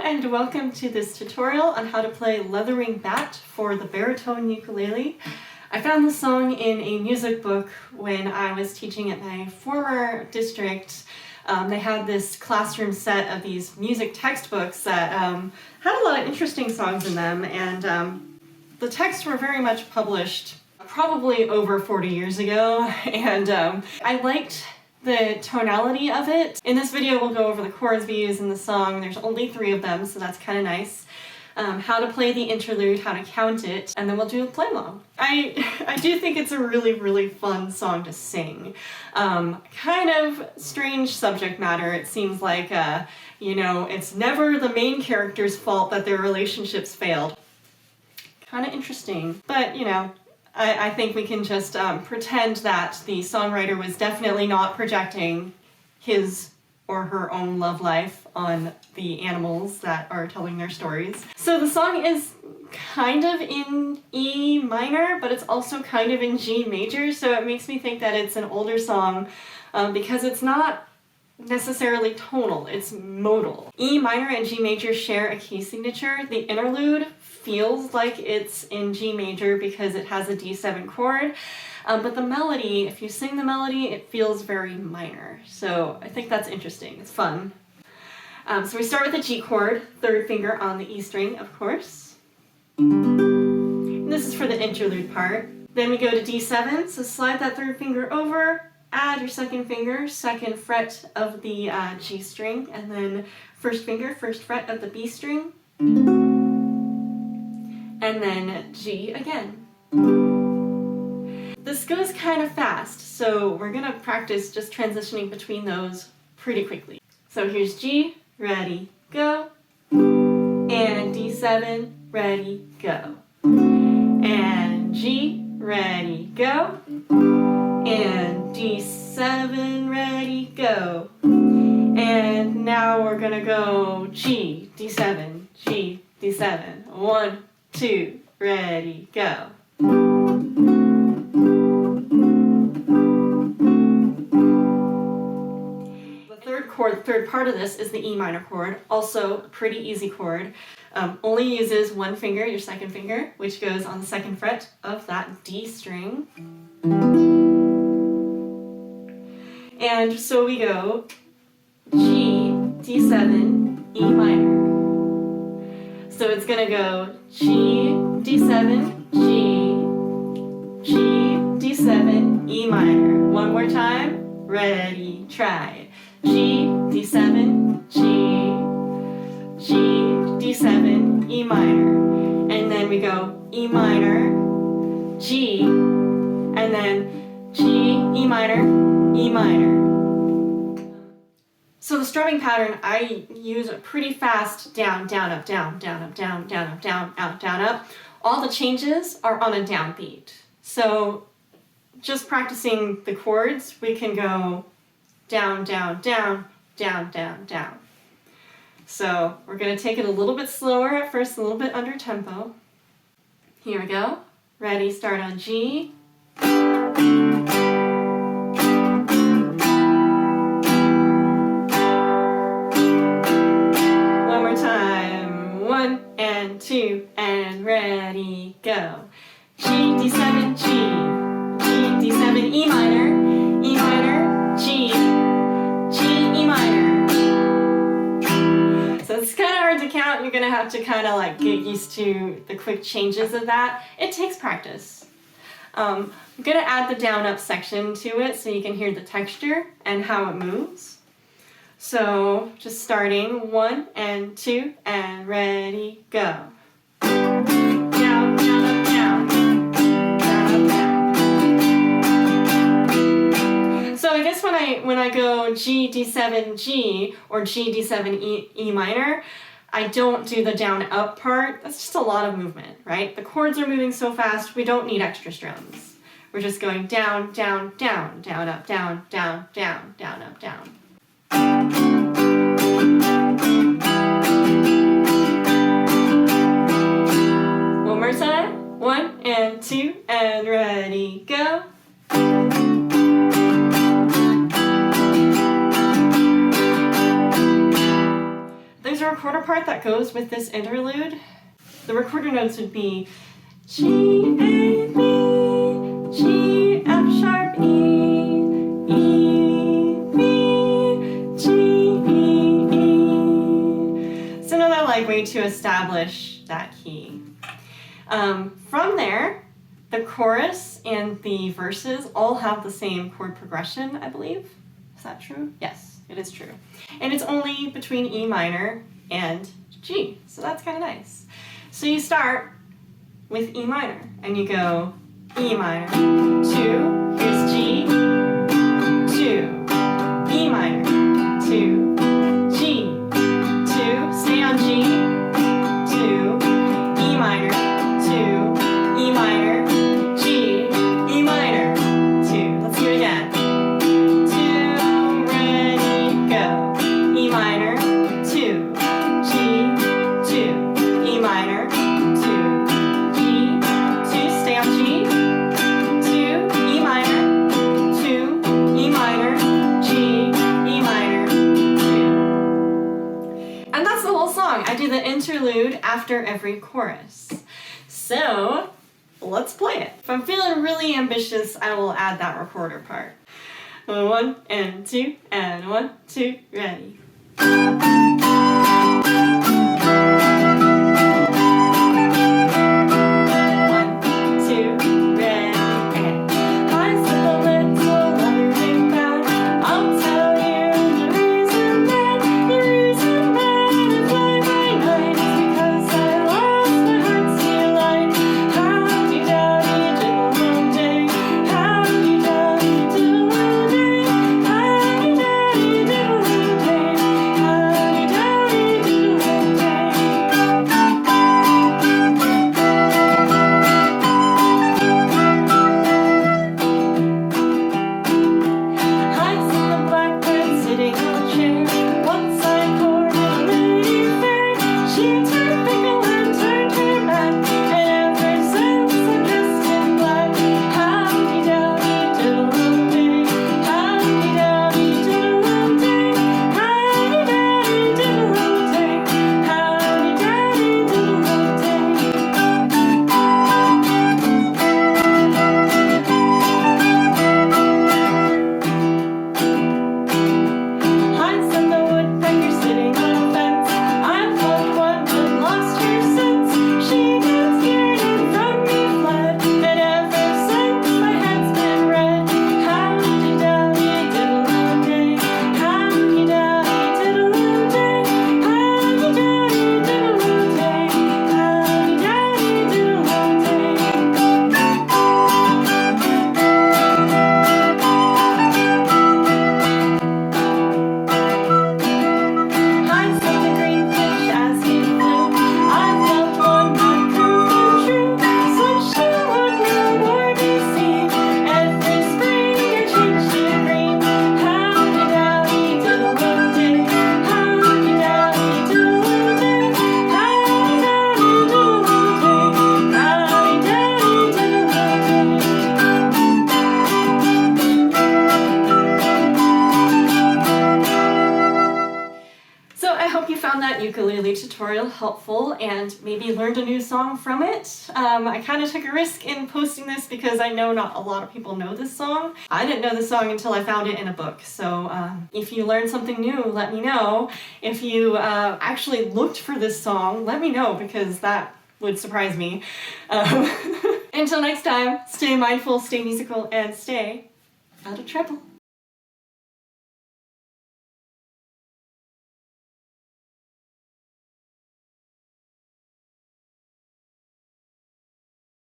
and welcome to this tutorial on how to play Leatherwing Bat for the Baritone Ukulele. I found this song in a music book when I was teaching at my former district. They had this classroom set of these music textbooks that had a lot of interesting songs in them, and the texts were very much published probably over 40 years ago, and I liked the tonality of it. In this video we'll go over the chords we use in the song. There's only 3 of them, so that's kind of nice. How to play the interlude, how to count it, and then we'll do a play along. I do think it's a really fun song to sing. Kind of strange subject matter. It seems like, you know, it's never the main character's fault that their relationships failed. Kind of interesting, but you know, I think we can just pretend that the songwriter was definitely not projecting his or her own love life on the animals that are telling their stories. So the song is kind of in E minor, but it's also kind of in G major, so it makes me think that it's an older song because it's not necessarily tonal, it's modal. E minor and G major share a key signature. The interlude feels like it's in G major because it has a D7 chord, but the melody, if you sing the melody, it feels very minor. So I think that's interesting, it's fun. So we start with the G chord, 3rd finger on the E string, of course. And this is for the interlude part. Then we go to D7, so slide that 3rd finger over, add your 2nd finger, 2nd fret of the G string, and then 1st finger, 1st fret of the B string, and then G again. This goes kind of fast, so we're gonna practice just transitioning between those pretty quickly. So here's G, ready, go, and D7, ready, go, and G, ready, go, and D7, ready, go, and now we're gonna go G, D7, G, D7, 1, 2, ready, go. The third part of this is the E minor chord, also a pretty easy chord. Only uses 1 finger, your 2nd finger, which goes on the 2nd fret of that D string. And so we go G, D7, E minor. So it's gonna go G, D7, G, G, D7, E minor. One more time, ready, try. G, D7, G, G, D7, E minor. And then we go E minor, G, and then G, E minor, E minor. So the strumming pattern, I use a pretty fast down, down, up, down, down, up, down, down, up, down, out, down, up. All the changes are on a downbeat. So just practicing the chords, we can go down, down, down, down, down, down. So we're going to take it a little bit slower at first, a little bit under tempo. Here we go. Ready, start on G. One more time. 1 and 2 and ready, go. G, D7, G, G, D7, E minor, E minor, G, G, E minor. So it's kind of hard to count. You're going to have to kind of like get used to the quick changes of that. It takes practice. I'm going to add the down-up section to it so you can hear the texture and how it moves. So just starting 1 and 2 and ready, go. Down, down, up, down. So I guess when I go G, D7, G, or G, D7, E minor, I don't do the down up part. That's just a lot of movement, right? The chords are moving so fast, we don't need extra strums. We're just going down, down, down, down, up, down, down, down, down, up, down. One more time. 1 and 2 and ready, go. Those are a quarter recorder part that goes with this interlude, the recorder notes would be G, A, B, G, F sharp, E, E, B, G, E, E. So another like way to establish that key. From there, the chorus and the verses all have the same chord progression, I believe. Is that true? Yes, it is true. And it's only between E minor and G, so that's kind of nice. So you start with E minor, and you go E minor, 2, here's G, 2, E minor, 2, G, 2, stay on G, 2, E minor, 2, E minor, G, E minor, 2. Let's do it again. 2, ready, go. E minor, 2, G, 2, E minor, 2, G, 2, stay on G, 2, E minor, 2, E minor, G, E minor, 2. And that's the whole song. I do the interlude after every chorus. So, let's play it. If I'm feeling really ambitious, I will add that recorder part. 1 and 2 and 1, 2, ready. Ukulele tutorial helpful and maybe learned a new song from it. I kind of took a risk in posting this because I know not a lot of people know this song. I didn't know this song until I found it in a book, so if you learned something new, let me know. If you actually looked for this song, let me know because that would surprise me. Until next time, stay mindful, stay musical, and stay out of trouble.